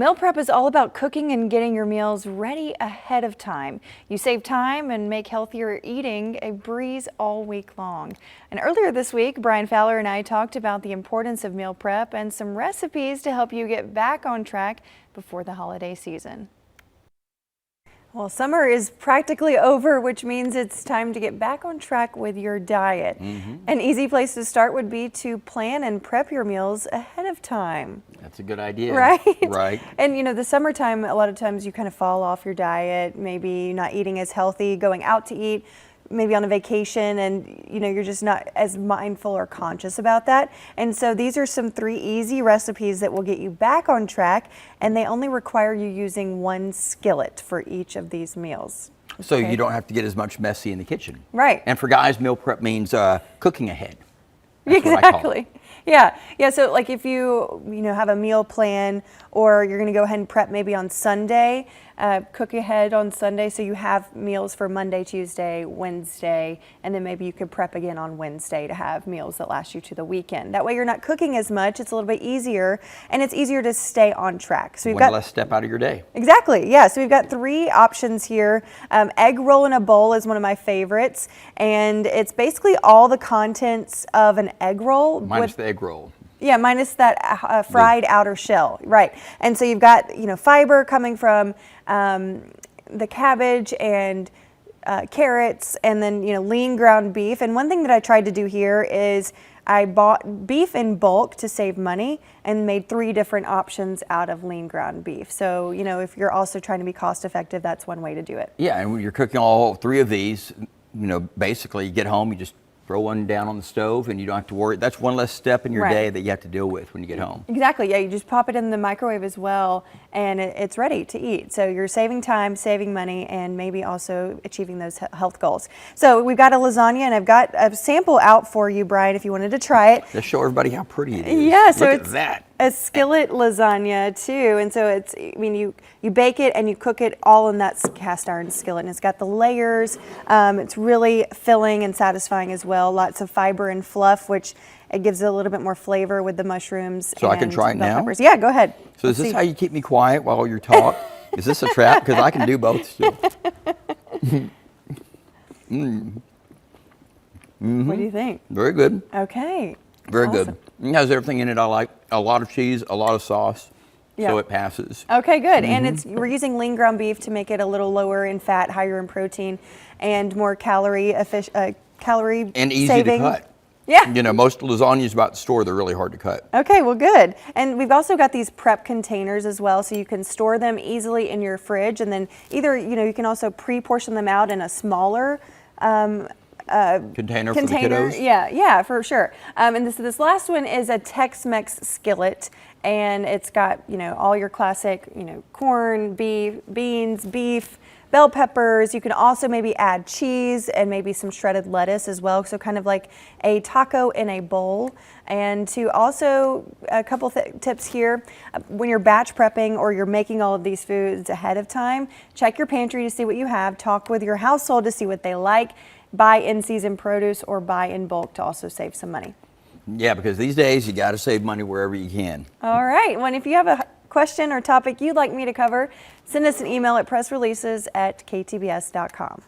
Meal prep is all about cooking and getting your meals ready ahead of time. You save time and make healthier eating a breeze all week long. And earlier this week, Brian Fowler and I talked about the importance of meal prep and some recipes to help you get back on track before the holiday season. Well, summer is practically over, which means it's time to get back on track with your diet. An easy place to start would be to plan and prep your meals ahead of time. That's a good idea. Right? Right. And you know, the summertime, a lot of times you kind of fall off your diet, maybe not eating as healthy, going out to eat, maybe on a vacation, and you know, you're just not as mindful or conscious about that. And so these are some 3 easy recipes that will get you back on track, and they only require you using 1 skillet for each of these meals. So you don't have to get as much messy in the kitchen. Right. And for guys, meal prep means cooking ahead. That's what I call Exactly. it. Yeah. So like if you have a meal plan, or you're going to go ahead and prep maybe on Sunday, cook ahead on Sunday so you have meals for Monday, Tuesday, Wednesday, and then maybe you could prep again on Wednesday to have meals that last you to the weekend. That way you're not cooking as much, it's a little bit easier, and it's easier to stay on track. So we've got less step out of your day. Exactly, yeah. So we've got 3 options here. Egg roll in a bowl is one of my favorites, and it's basically all the contents of an egg roll. Minus the egg roll. Yeah, minus that fried outer shell, right. And so you've got, fiber coming from the cabbage and carrots, and then, lean ground beef. And one thing that I tried to do here is I bought beef in bulk to save money and made 3 different options out of lean ground beef. So, if you're also trying to be cost effective, that's one way to do it. Yeah, and when you're cooking all 3 of these, basically you get home, you just throw one down on the stove and you don't have to worry. That's one less step in your day that you have to deal with when you get home. Exactly, yeah, you just pop it in the microwave as well, and it's ready to eat. So you're saving time, saving money, and maybe also achieving those health goals. So we've got a lasagna, and I've got a sample out for you, Brian, if you wanted to try it. Just show everybody how pretty it is. Yeah, so Look it's at that. A skillet lasagna too, and so you bake it and you cook it all in that cast iron skillet, and it's got the layers. It's really filling and satisfying as well. Lots of fiber and fluff, which it gives it a little bit more flavor with the mushrooms. So I can try it now? Peppers. Yeah, go ahead. So is this how you keep me quiet while you talk? Is this a trap? Because I can do both still. What do you think? Very good. Okay. Very awesome. good. It has everything in it I like. A lot of cheese, a lot of sauce, so it passes. Okay, good. And we're using lean ground beef to make it a little lower in fat, higher in protein, and more calorie and easy saving. to cut. Yeah. Most lasagnas about the store, they're really hard to cut. Okay, well, good. And we've also got these prep containers as well, so you can store them easily in your fridge, and then either, you can also pre-portion them out in a smaller container for the kiddos? Yeah, for sure. And this last one is a Tex-Mex skillet, and it's got, all your classic, corn, beans, beef, bell peppers. You can also maybe add cheese and maybe some shredded lettuce as well. So kind of like a taco in a bowl. And to also, a couple tips here, when you're batch prepping or you're making all of these foods ahead of time, check your pantry to see what you have, talk with your household to see what they like, buy in-season produce or buy in bulk to also save some money. Yeah, because these days you got to save money wherever you can. All right. Well, if you have a question or topic you'd like me to cover, send us an email at pressreleases@ktbs.com.